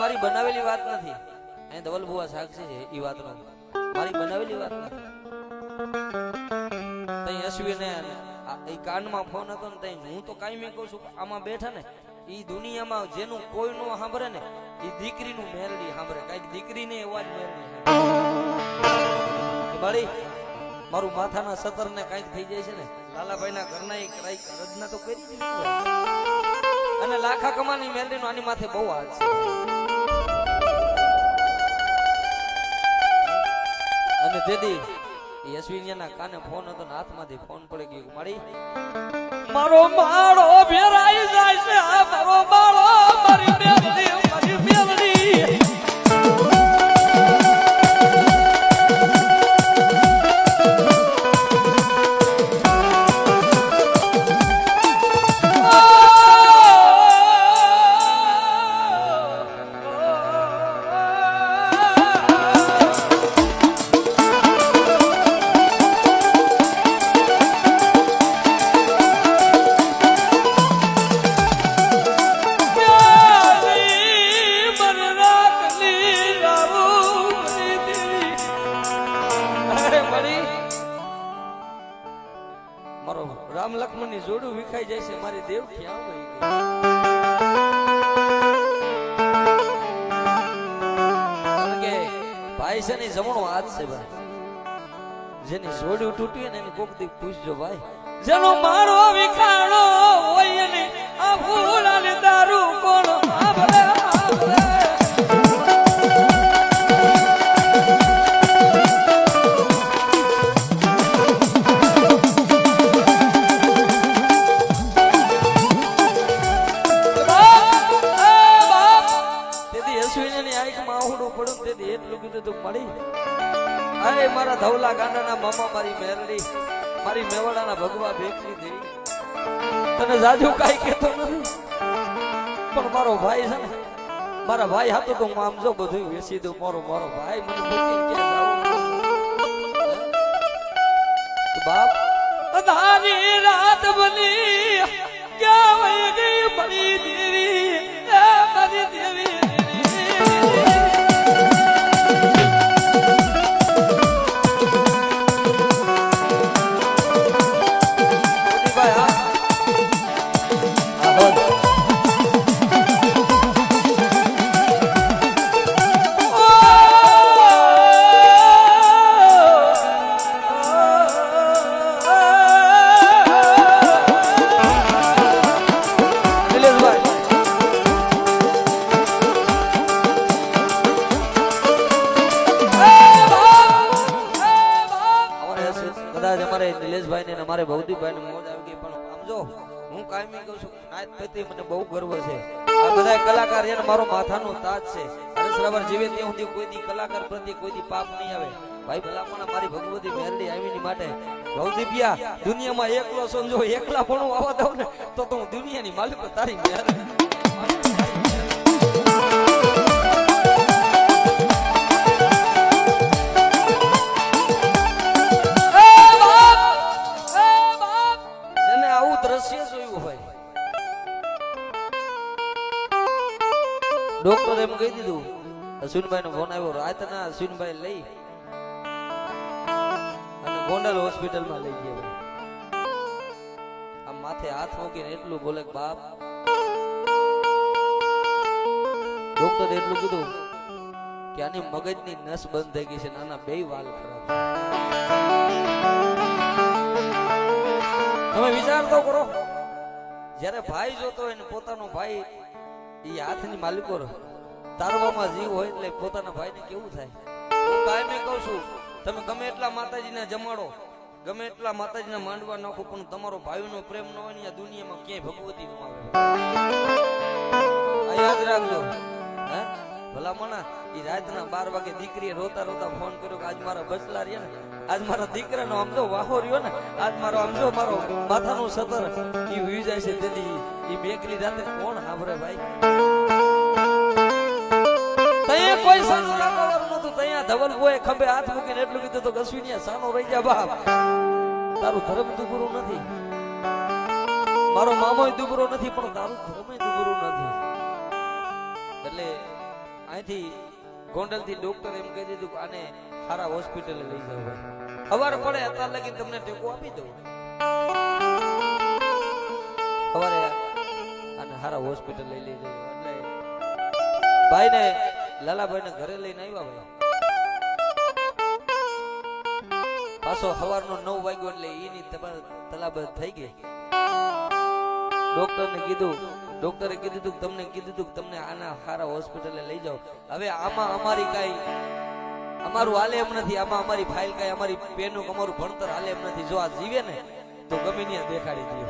મારી બનાવેલી વાત નથી. અહીં ધવલ બુઆ સાક્ષી છે એ વાતનો, મારી બનાવેલી વાત નથી. તઈ અશ્વિને એ કાનમાં ફોન હતો ને તઈ હું તો કાયમી કહું છું આમાં બેઠા ને ઈ દુનિયામાં જેનું કોઈ નો સાંભળે ને ઈ દીકરીનું મેલડી સાંભળે, કઈક દીકરીને અવાજ મેલડી બળી મારું માથાના સતર ને કઈક થઈ જાય છે ને લાલાભાઈ ના ઘરના કઈક રચના તો કરી અને લાખા કમાની મેલડી નો આની માથે બહુ હાથ છે. અને દીદી અશ્વિનિયાના કાને ફોન હતો ને હાથમાંથી ફોન પડી ગયો, મારી મારો માળો ભેરાઈ જાય છે, મારો માળો મારી મેલડી મારી મેલડી. રામ લક્ષ્મણ ની જોડું વિખાઈ જાય છે, મારી દેવ ક્યાં હોય કે ભાઈ છે ને જમણો હાથ છે ભાઈ, જેની જોડું તૂટી ને એની કોક દી પૂછજો ભાઈ, જેનો મારો વિખાણો હોય ને આ ભૂલાને દારૂ કોણ આભરે આભરે. અરે મારા ધવલા ગાંડાના મામા મારી મેરડી મારી મેવાડાના ભગવા ભેખની દેવી તને જાજુ કાઈ કહેતો નથી, પણ મારો ભાઈ છે ને મારા ભાઈ હતો તો હું આમ જો બધું વેચી દઉં. મારો ભાઈ મને મૂકીને ક્યાં જાવું બાપ. તારી રાત બની ક્યાં વહી ગઈ મારી દેવી મારી દેવી. અમારે ભૌતિકભાઈ ને મોજ આવી ગઈ, પણ આમ જો હું કાયમી કહું છું નાયત પ્રત્યે મને બહુ ગર્વ છે. આ બધા કલાકાર એને મારો માથાનો તાજ છે. હરેશરાવર જીવે ત્યાં સુધી કોઈ દી કલાકાર પ્રત્યે કોઈ દી પાપ નહીં આવે ભાઈ. ભલામણ મારી ભગવતી મેરડી આવીની માટે ભૌતિકિયા દુનિયામાં એકલો સમજો એકલા પણ આવવા દઉં ને તો હું દુનિયાની માલિક તારી મેરડી. ડોક્ટર એમ કહી દીધું, અશ્વિનભાઈ નો ફોન આવ્યો, રાતના અશ્વિનભાઈ લઈ અને ગોંડલ હોસ્પિટલ માં લઈ ગયા. આમ માથે હાથ મૂકીને એટલું બોલે બાપ. ડોક્ટર એટલું કીધું કે આની મગજની નસ બંધ થઈ ગઈ છે, નાના બે વાલ ખરાબ. તમે વિચાર તો કરો, જયારે ભાઈ જોતો હોય ને પોતાનો ભાઈ એ હાથની માલિકો તારવામાં જીવ હોય એટલે પોતાના ભાઈને કેવું થાય. હું કાયમી કહું છું તમે ગમે એટલા માતાજીને જમાડો, ગમે એટલા માતાજીના માંડવા નાખો, પણ તમારો ભાઈનો પ્રેમ ન હોય ને આ દુનિયામાં ક્યાંય ભગવતી ન આવે. આ યાદ રાખજો. હે ભલામણા એ રાતના 12 વાગે દીકરીએ રોતા રોતા ફોન કર્યો કે આજ મારા બચલા રહ્યા ને, આજ મારા દીકરાનો આમ જો વાહો રહ્યો ને, આજ મારો આમ જો મારો માથાનું સતર ઈ હુઈ જાય છે. દીદી ઈ બેકલી રાતે કોણ સાંભળે ભાઈ. તૈયા કોઈ સાનો રાખવાનું નતું. તૈયા ધવલ બોય ખંભે હાથ મૂકીને એટલું કીધું તો અશ્વિનિયા સાનો રહી જા બાપ, તારું ધર્મ દુબરું નથી, મારો મામોય દુબરો નથી, પણ તારું ધર્મ દુબરું નથી. એટલે અહીંથી ગોંડલથી ડોક્ટર એમ કહી દીધું કે આને સારા હોસ્પિટલે લઈ જાવ. ખબર પડે અત્યાર લગી તમને ટેકો આપી દઉં. સવારે આને સારા હોસ્પિટલ લઈ લઈ જાય એટલે ભાઈને લાલાભાઈને ઘરે લઈને આવ્યા ભાઈ. પાછો સવારનો 9 વાગ્યો એટલે એની તલાબત થઈ ગઈ. ડોક્ટરે કીધું તમને તમને આના સારા હોસ્પિટલે લઈ જાઓ. હવે આમાં અમારી કાઈ અમારું હાલે એમ નથી. આમાં અમારી ફાઇલ કાઈ અમારી પેનું અમારું ભણતર હાલે એમ નથી. જો આ જીવે ને તો ગમે ત્યાં દેખાડી દઈએ.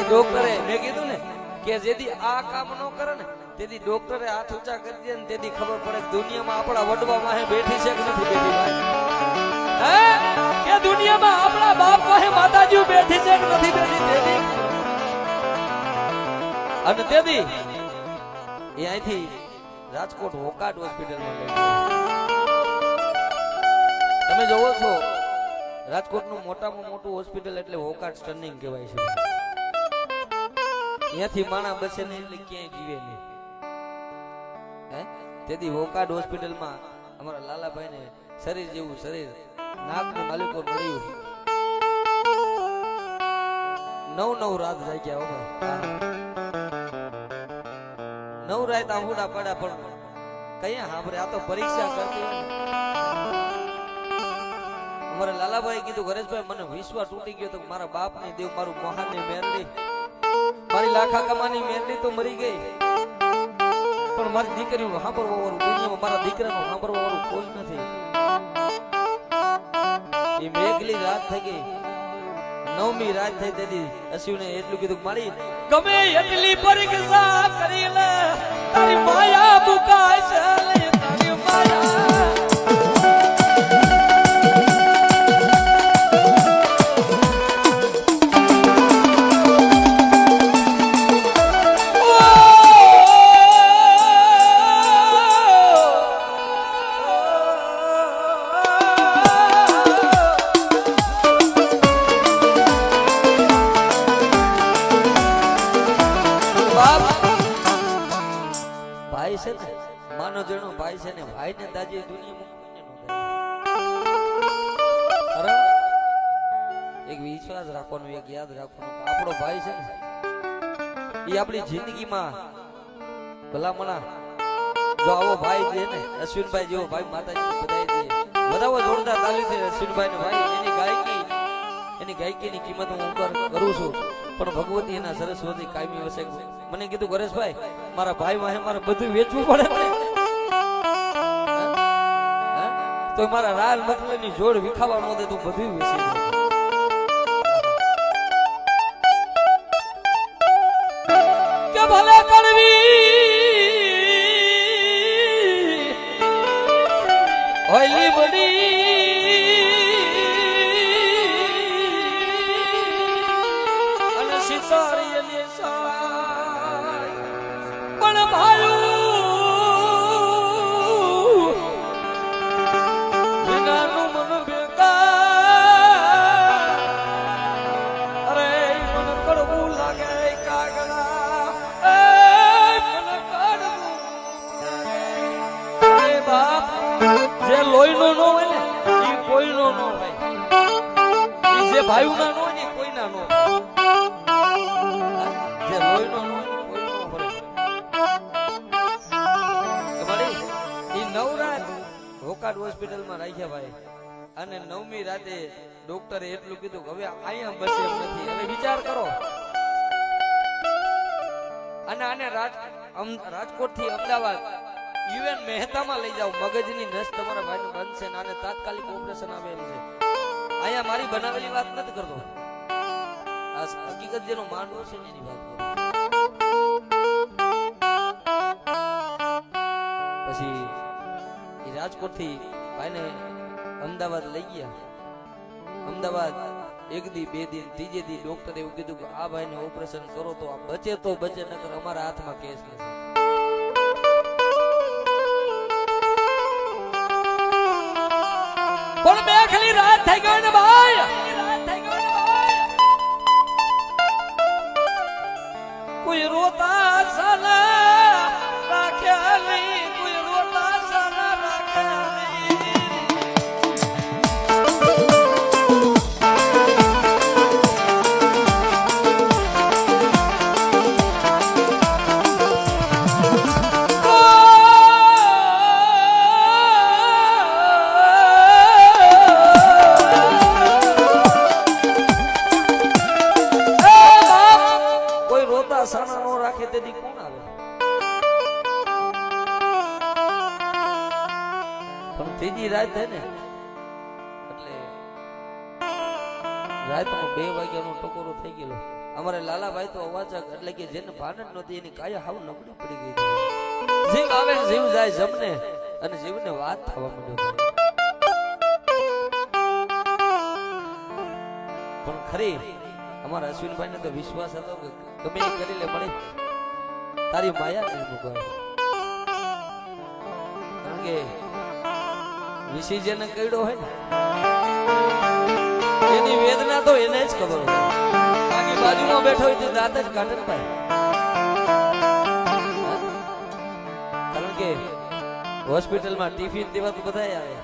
ડોક્ટરે મેં કીધું ને કે જેથી આ કામ ન કરે ને તેથી ડોક્ટરે હાથ ઊંચા કરી દે ને તેથી ખબર પડે કે દુનિયામાં આપણા વડવા માહે બેઠી છે કે નથી બેઠી ભાઈ. કે દુનિયામાં આપણા બાપ માહે માતાજી બેઠી છે કે નથી બેઠી તેથી. અને તેથી એ અહીંથી રાજકોટ હોકાટ હોસ્પિટલમાં લઈ ગયા. તમે જોવો છો રાજકોટનું મોટામાં મોટું હોસ્પિટલ એટલે હોકાટ સ્ટર્નિંગ કહેવાય છે. અહીંયાથી માણા બસે ને એટલે ક્યાંય જીવે નહીં. તેથી હોકાટ હોસ્પિટલમાં અમારા લાલાભાઈને શરીર જેવું શરીર નાકનું માલિકો મળ્યું. 9 રાત જાગ્યા. 9 રાત આંબુડા પડ્યા પણ કયા સાંભળે. આ તો પરીક્ષા કરતી હોય. અમારા લાલાભાઈ કીધું હરેશભાઈ મને વિશ્વાસ તૂટી ગયો તો મારા બાપની દેવ મારું મહાનની મેરડી મારી લાખા કમાની મેરડી તો મરી ગઈ પણ મારી દીકરીનું સાંભળવા વાળું દુનિયામાં મારા દીકરાનું સાંભળવા વાળું કોઈ નથી. એ મેઘલી રાત થઈ ગઈ. 9મી રાત થઈ તેથી અશ્વિને એટલું કીધું મારી ગમે એટલી પરીક્ષા કરી લે તારી માયા મુકાય છે તારી માયા. ભાઈ છે ને માનો જેનો ભાઈ છે ને ભાઈ ને દાજી દુનિયામાં એક વિશ્વાસ રાખવાનો એક યાદ રાખવાનો આપણો ભાઈ છે ને એ આપણી જિંદગીમાં ભલામણા જો આવો ભાઈ છે ને અશ્વિનભાઈ જેવો ભાઈ માતાજી બધાઈ દે. બધાઓ જોરદાર તાલીથી અશ્વિનભાઈ ને ભાઈ એની ગાયકીની કિંમત હું ઉપર કરું છું પણ ભગવતી એના સરસ્વતી કાયમી વસે. મને કીધું ગરેશભાઈ મારા ભાઈ વાહે મારે બધું વેચવું પડે તો મારા રાલ મતલબની જોડ વિખાવા ન દે તું બધું વેચી દે. કે ભલે કરવી હોયલી બડી અને સિતારી પણ ભાયું વિનાનું મન બેકાર. અરે મન કડવું લાગે કાગડા મન કડવું. અરે બાપ જે લોહીનો નો હોય ને એ કોઈનો નો હોય. એ જે ભાઈઓના નો હોય ને કોઈના નો. જે લોહીનો નો હોકાટ હોસ્પિટલમાં રાખ્યા ભાઈ. અને 9મી રાતે ડોક્ટરે એટલું કીધું કે હવે અહીંયા બસે એમ નથી. હવે વિચાર કરો અને આને રાજકોટ થી અમદાવાદ યુએન મહેતામાં લઈ જાવ. મગજની નસ તમારા ભાઈનું બનશે ને આને તાત્કાલિક ઓપરેશન આવે એમ છે. અહીંયા મારી બનાવેલી વાત નથી કરતો. આ હકીકત જેનો માંડવો છે એની વાત કરું. પછી રાજકોટ થી ભાઈને અમદાવાદ લઈ ગયા. અમદાવાદ 1 દી 2 દિન 3જે દી ડોક્ટરે એવું કીધું કે આ ભાઈને ઓપરેશન કરો તો આ બચે તો બચે નકર અમારા હાથમાં કેસ નથી. પણ બેખલી રાત થઈ ગઈ ને ભાઈ. કોઈ રોતા સના રાખ્યા ત્રીજી રાત થાય ને એટલે રાતમાં 2 વાગ્યાનો ટકોરો થઈ ગયેલો. અમારે લાલાભાઈ તો અવાચક એટલે કે જેને ભાન જ નહોતી એની કાયા હાવ નબળી પડી ગઈ. જીવ આવે ને જીવ જાય જમને અને જીવને વાત થવા માંડ્યો. પણ ખરી અમારા અશ્વિનભાઈ ને તો વિશ્વાસ હતો કે ગમે એ કરી લે મળી તારી માયા નહીં મુકાય. કારણ કે વિષય જેને કઈડો હોય ને એની વેદના તો એને જ ખબર હોય. બાકી બાજુમાં બેઠો હોય તો દાંત જ કાઢે ને ભાઈ. કારણ કે હોસ્પિટલમાં ટિફિન દેવા તો બધા આવે.